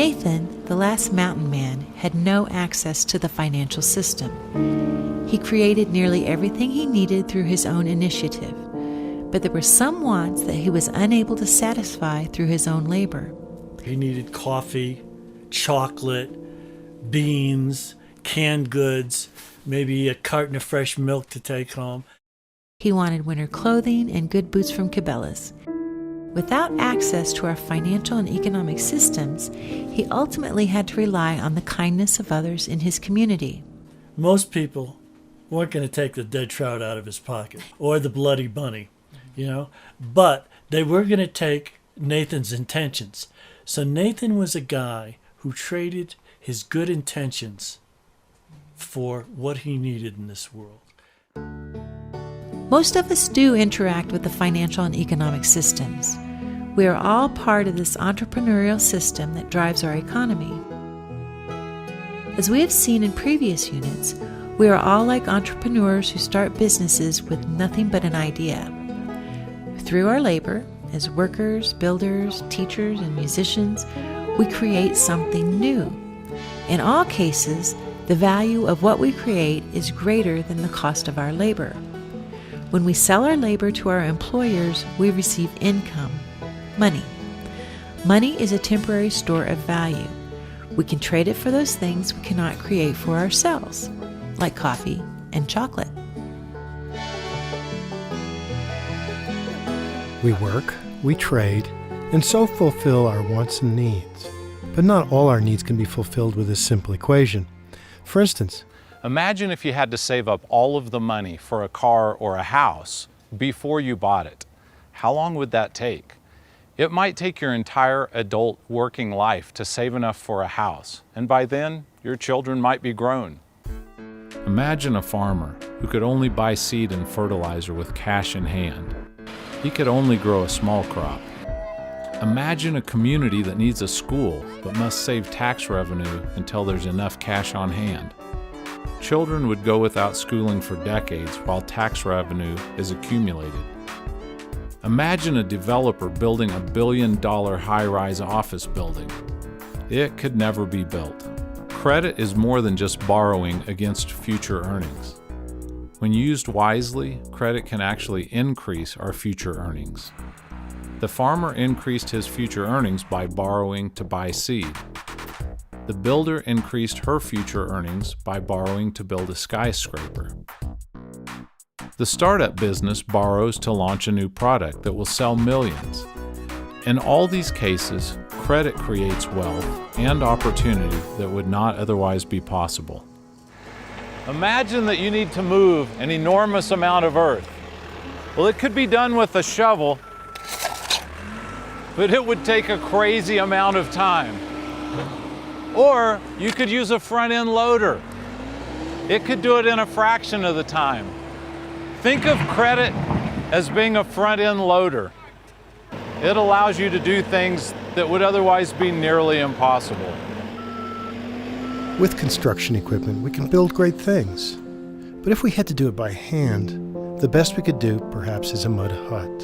Nathan, the last mountain man, had no access to the financial system. He created nearly everything he needed through his own initiative, but there were some wants that he was unable to satisfy through his own labor. He needed coffee, chocolate, beans, canned goods, maybe a carton of fresh milk to take home. He wanted winter clothing and good boots from Cabela's. Without access to our financial and economic systems, he ultimately had to rely on the kindness of others in his community. Most people weren't going to take the dead trout out of his pocket or the bloody bunny, but they were going to take Nathan's intentions. So Nathan was a guy who traded his good intentions for what he needed in this world. Most of us do interact with the financial and economic systems. We are all part of this entrepreneurial system that drives our economy. As we have seen in previous units, we are all like entrepreneurs who start businesses with nothing but an idea. Through our labor, as workers, builders, teachers, and musicians, we create something new. In all cases, the value of what we create is greater than the cost of our labor. When we sell our labor to our employers, we receive income, money. Money is a temporary store of value. We can trade it for those things we cannot create for ourselves, like coffee and chocolate. We work, we trade, and so fulfill our wants and needs. But not all our needs can be fulfilled with this simple equation. For instance, imagine if you had to save up all of the money for a car or a house before you bought it. How long would that take? It might take your entire adult working life to save enough for a house, and by then, your children might be grown. Imagine a farmer who could only buy seed and fertilizer with cash in hand. He could only grow a small crop. Imagine a community that needs a school but must save tax revenue until there's enough cash on hand. Children would go without schooling for decades while tax revenue is accumulated. Imagine a developer building a $1 billion high-rise office building. It could never be built. Credit is more than just borrowing against future earnings. When used wisely, credit can actually increase our future earnings. The farmer increased his future earnings by borrowing to buy seed. The builder increased her future earnings by borrowing to build a skyscraper. The startup business borrows to launch a new product that will sell millions. In all these cases, credit creates wealth and opportunity that would not otherwise be possible. Imagine that you need to move an enormous amount of earth. Well, it could be done with a shovel, but it would take a crazy amount of time. Or you could use a front-end loader. It could do it in a fraction of the time. Think of credit as being a front-end loader. It allows you to do things that would otherwise be nearly impossible. with construction equipment, we can build great things. But if we had to do it by hand, the best we could do, perhaps, is a mud hut.